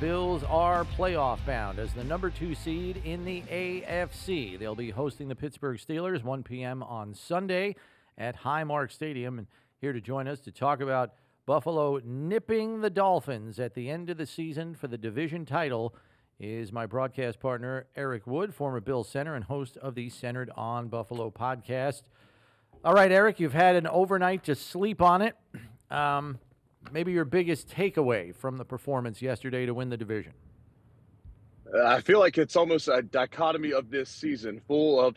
Bills are playoff bound as the number 2 seed in the AFC. They'll be hosting the Pittsburgh Steelers 1 p.m. on Sunday at Highmark Stadium. And here to join us to talk about Buffalo nipping the Dolphins at the end of the season for the division title is my broadcast partner, Eric Wood, former Bills center and host of the Centered on Buffalo podcast. All right, Eric, you've had an overnight to sleep on it. Maybe your biggest takeaway from the performance yesterday to win the division? I feel like it's almost a dichotomy of this season, full of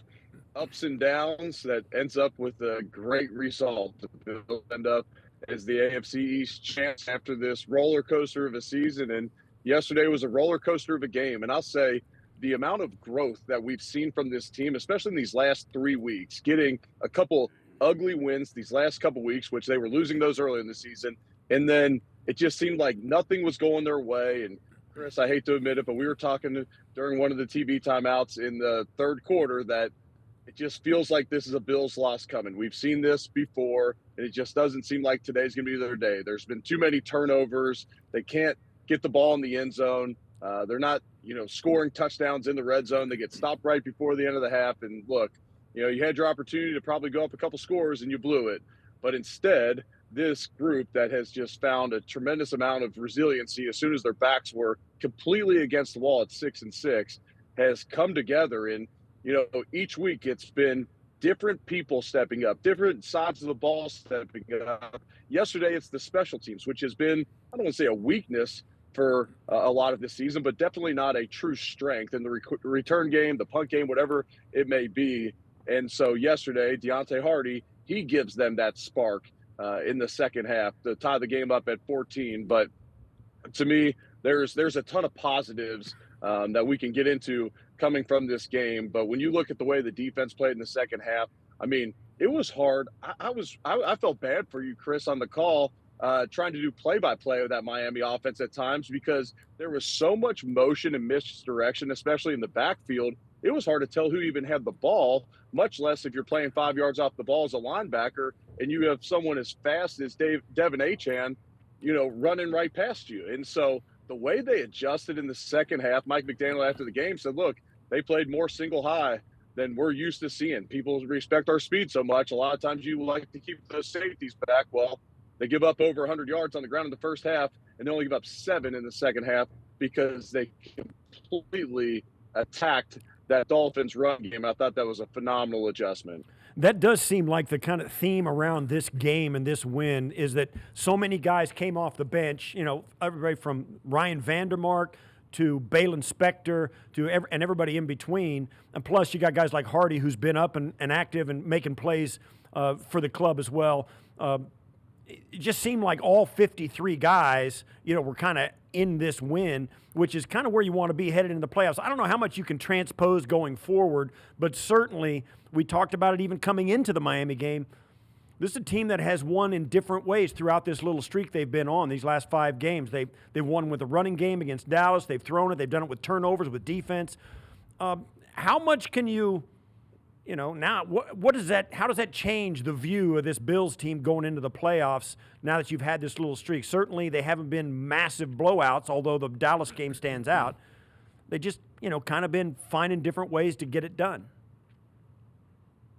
ups and downs that ends up with a great result. The Bills end up as the AFC East champs after this roller coaster of a season, and yesterday was a roller coaster of a game. And I'll say the amount of growth that we've seen from this team, especially in these last 3 weeks, getting a couple ugly wins these last couple weeks, which they were losing those early in the season. And then it just seemed like nothing was going their way. And Chris, I hate to admit it, but we were talking during one of the TV timeouts in the third quarter that it just feels like this is a Bills loss coming. We've seen this before, and it just doesn't seem like today's going to be their day. There's been too many turnovers. They can't get the ball in the end zone. They're not, scoring touchdowns in the red zone. They get stopped right before the end of the half. And look, you had your opportunity to probably go up a couple scores and you blew it. But instead, this group that has just found a tremendous amount of resiliency as soon as their backs were completely against the wall at 6-6 has come together. And, each week it's been different people stepping up, different sides of the ball stepping up. Yesterday, it's the special teams, which has been, I don't want to say a weakness for a lot of this season, but definitely not a true strength in the return game, the punt game, whatever it may be. And so yesterday, Deontay Hardy, he gives them that spark in the second half to tie the game up at 14. But to me, there's a ton of positives that we can get into coming from this game. But when you look at the way the defense played in the second half, I mean, it was hard. I felt bad for you, Chris, on the call, trying to do play-by-play of that Miami offense at times because there was so much motion and misdirection, especially in the backfield. It was hard to tell who even had the ball, much less if you're playing 5 yards off the ball as a linebacker and you have someone as fast as Devin Achane, running right past you. And so the way they adjusted in the second half, Mike McDaniel after the game said, look, they played more single high than we're used to seeing. People respect our speed so much. A lot of times you like to keep those safeties back. Well, they give up over 100 yards on the ground in the first half, and they only give up 7 in the second half because they completely attacked that Dolphins run game. I thought that was a phenomenal adjustment. That does seem like the kind of theme around this game and this win is that so many guys came off the bench, everybody from Ryan Vandermark to Balin Spector and everybody in between. And plus you got guys like Hardy who's been up and active and making plays for the club as well. It just seemed like all 53 guys, were kind of in this win, which is kind of where you want to be headed into the playoffs. I don't know how much you can transpose going forward, but certainly we talked about it even coming into the Miami game. This is a team that has won in different ways throughout this little streak they've been on these last 5 games. They've won with a running game against Dallas. They've thrown it. They've done it with turnovers, with defense. How much can you now what does that? How does that change the view of this Bills team going into the playoffs now that you've had this little streak? Certainly, they haven't been massive blowouts, although the Dallas game stands out. They just kind of been finding different ways to get it done.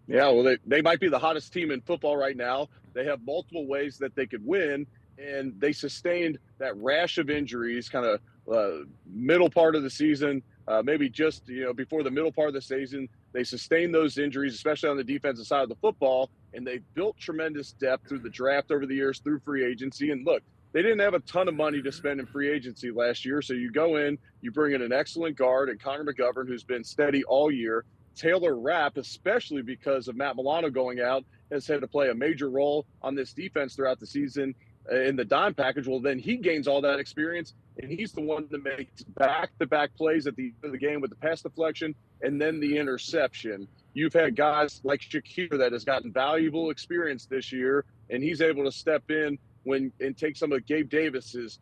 Yeah, well, they might be the hottest team in football right now. They have multiple ways that they could win, and they sustained that rash of injuries kind of middle part of the season, maybe just before the middle part of the season. They sustained those injuries, especially on the defensive side of the football, and they built tremendous depth through the draft over the years, through free agency. And look, they didn't have a ton of money to spend in free agency last year, so you go in, you bring in an excellent guard and Connor McGovern, who's been steady all year. Taylor Rapp, especially because of Matt Milano going out, has had to play a major role on this defense throughout the season in the dime package. Well, then he gains all that experience, and he's the one that makes back-to-back plays at the end of the game with the pass deflection and then the interception. You've had guys like Shakir that has gotten valuable experience this year, and he's able to step in and take some of Gabe Davis's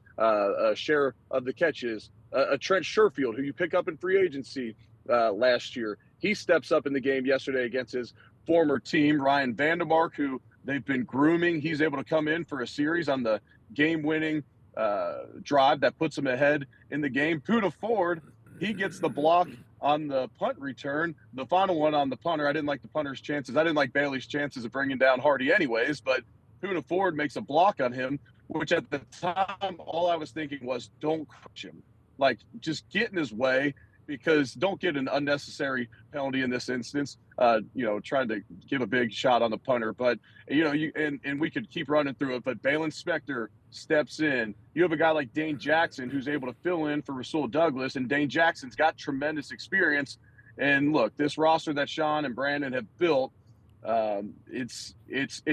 share of the catches. A Trent Sherfield, who you pick up in free agency last year, he steps up in the game yesterday against his former team. Ryan Vandermark, who they've been grooming, he's able to come in for a series on the game-winning drive that puts them ahead in the game. Poona Ford, he gets the block on the punt return, the final one on the punter. I didn't like the punter's chances. I didn't like Bailey's chances of bringing down Hardy anyways, but Poona Ford makes a block on him, which at the time, all I was thinking was, don't crush him. Like, just get in his way, because don't get an unnecessary penalty in this instance, trying to give a big shot on the punter. But, and we could keep running through it, but Balin Spector steps in. You have a guy like Dane Jackson who's able to fill in for Rasul Douglas, and Dane Jackson's got tremendous experience. And look, this roster that Sean and Brandon have built, it's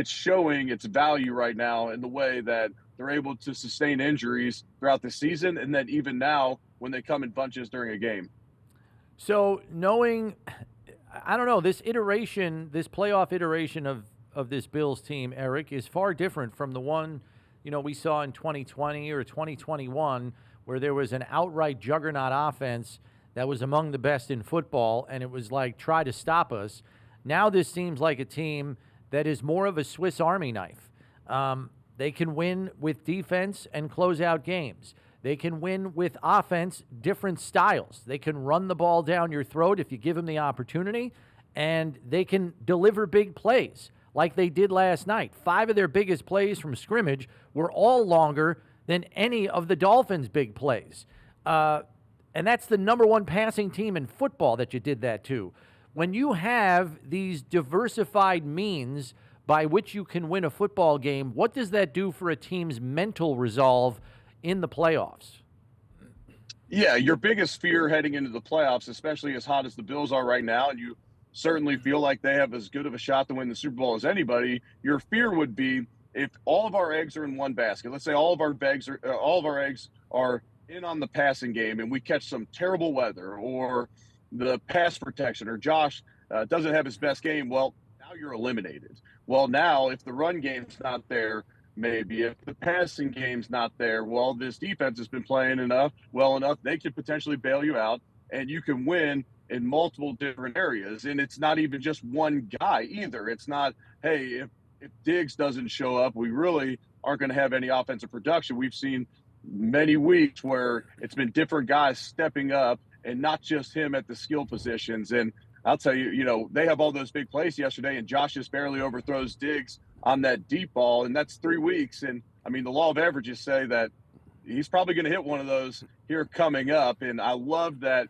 showing its value right now in the way that they're able to sustain injuries throughout the season, and then even now when they come in bunches during a game. So knowing, I don't know, this playoff iteration of this Bills team, Eric, is far different from the one, we saw in 2020 or 2021, where there was an outright juggernaut offense that was among the best in football, and it was like, try to stop us. Now this seems like a team that is more of a Swiss Army knife. They can win with defense and close out games. They can win with offense, different styles. They can run the ball down your throat if you give them the opportunity, and they can deliver big plays like they did last night. 5 of their biggest plays from scrimmage were all longer than any of the Dolphins' big plays. And that's the number one passing team in football that you did that to. When you have these diversified means by which you can win a football game, what does that do for a team's mental resolve in the playoffs? Yeah, your biggest fear heading into the playoffs, especially as hot as the Bills are right now, and you certainly feel like they have as good of a shot to win the Super Bowl as anybody, your fear would be if all of our eggs are in one basket. Let's say all of our eggs are in on the passing game, and we catch some terrible weather, or the pass protection, or Josh doesn't have his best game. Well, now you're eliminated. Well, now if the run game's not there, maybe if the passing game's not there, well, this defense has been playing well enough, they could potentially bail you out, and you can win in multiple different areas. And it's not even just one guy either. It's not, hey, if Diggs doesn't show up, we really aren't going to have any offensive production. We've seen many weeks where it's been different guys stepping up, and not just him at the skill positions. And I'll tell you, they have all those big plays yesterday, and Josh just barely overthrows Diggs on that deep ball, and that's 3 weeks. And I mean, the law of averages say that he's probably going to hit one of those here coming up. And I love that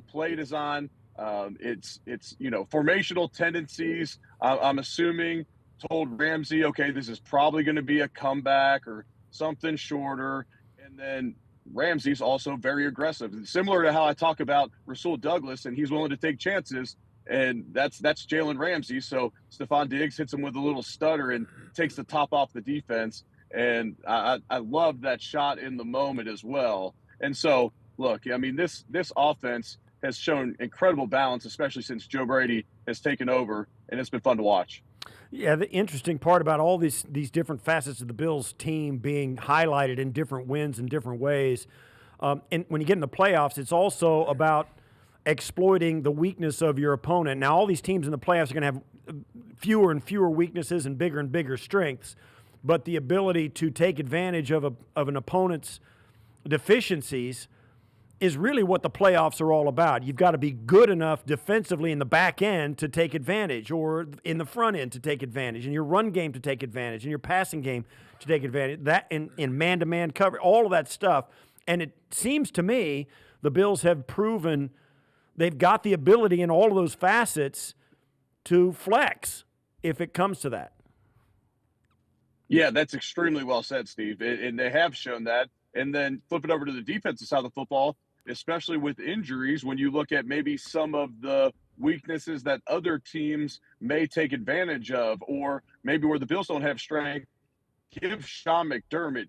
play design. It's formational tendencies. I'm assuming told Ramsey, okay, this is probably going to be a comeback or something shorter. And then Ramsey's also very aggressive, similar to how I talk about Rasul Douglas, and he's willing to take chances. And that's Jalen Ramsey. So Stephon Diggs hits him with a little stutter and takes the top off the defense. And I love that shot in the moment as well. And so, look, I mean, this offense has shown incredible balance, especially since Joe Brady has taken over, and it's been fun to watch. Yeah, the interesting part about all these different facets of the Bills team being highlighted in different wins in different ways, and when you get in the playoffs, it's also about exploiting the weakness of your opponent. Now, all these teams in the playoffs are going to have fewer and fewer weaknesses and bigger strengths, but the ability to take advantage of an opponent's deficiencies is really what the playoffs are all about. You've got to be good enough defensively in the back end to take advantage, or in the front end to take advantage, in your run game to take advantage, in your passing game to take advantage, that in man-to-man cover, all of that stuff. And it seems to me the Bills have proven they've got the ability in all of those facets to flex if it comes to that. Yeah, that's extremely well said, Steve. And they have shown that. And then flip it over to the defensive side of the football, especially with injuries, when you look at maybe some of the weaknesses that other teams may take advantage of, or maybe where the Bills don't have strength, give Sean McDermott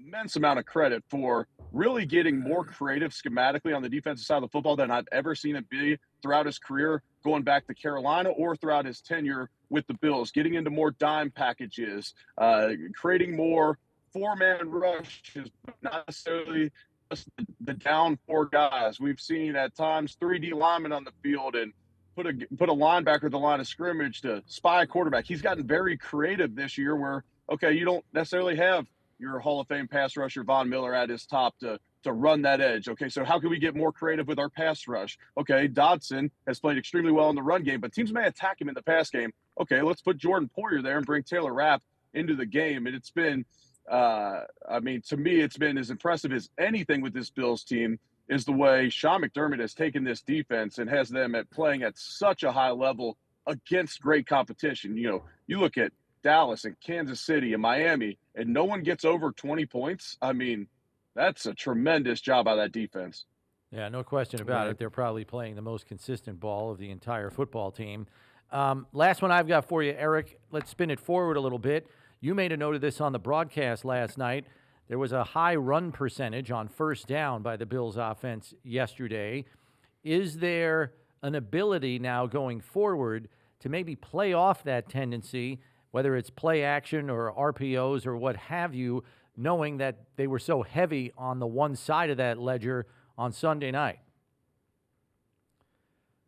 immense amount of credit for really getting more creative schematically on the defensive side of the football than I've ever seen it be throughout his career, going back to Carolina or throughout his tenure with the Bills, getting into more dime packages, creating more four-man rushes, but not necessarily just the down 4 guys. We've seen at times 3D linemen on the field and put a linebacker at the line of scrimmage to spy a quarterback. He's gotten very creative this year where, okay, you don't necessarily have your Hall of Fame pass rusher Von Miller at his top to run that edge. Okay, so how can we get more creative with our pass rush? Okay, Dodson has played extremely well in the run game, but teams may attack him in the pass game. Okay, let's put Jordan Poyer there and bring Taylor Rapp into the game. And it's been, to me, it's been as impressive as anything with this Bills team is the way Sean McDermott has taken this defense and has them playing at such a high level against great competition. You look at Dallas and Kansas City and Miami, and no one gets over 20 points. I mean, that's a tremendous job by that defense. Yeah, no question about it. They're probably playing the most consistent ball of the entire football team. Last one I've got for you, Eric. Let's spin it forward a little bit. You made a note of this on the broadcast last night. There was a high run percentage on first down by the Bills offense yesterday. Is there an ability now going forward to maybe play off that tendency, whether it's play action or RPOs or what have you, knowing that they were so heavy on the one side of that ledger on Sunday night?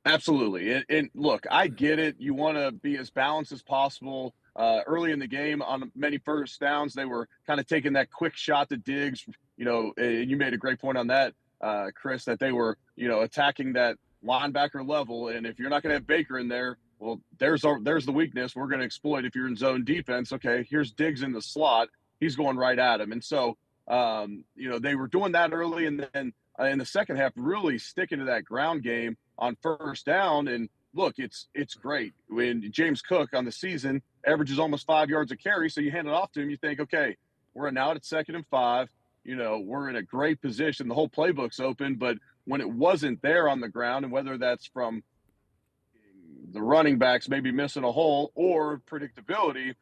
Absolutely. And look, I get it. You want to be as balanced as possible. Early in the game on many first downs, they were kind of taking that quick shot to Diggs, and you made a great point on that, Chris, that they were, attacking that linebacker level. And if you're not going to have Baker in there, well, there's the weakness we're going to exploit if you're in zone defense. Okay, here's Diggs in the slot. He's going right at him. And so, they were doing that early, and then in the second half, really sticking to that ground game on first down. And look, it's great when James Cook on the season averages almost 5 yards a carry. So you hand it off to him, you think, okay, we're now at 2nd and 5. We're in a great position. The whole playbook's open. But when it wasn't there on the ground, and whether that's from the running backs maybe missing a hole or predictability,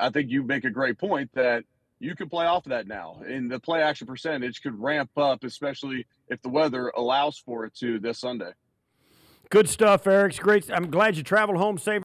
I think you make a great point that you can play off of that now. And the play action percentage could ramp up, especially if the weather allows for it to this Sunday. Good stuff, Eric. It's great. I'm glad you traveled home safe.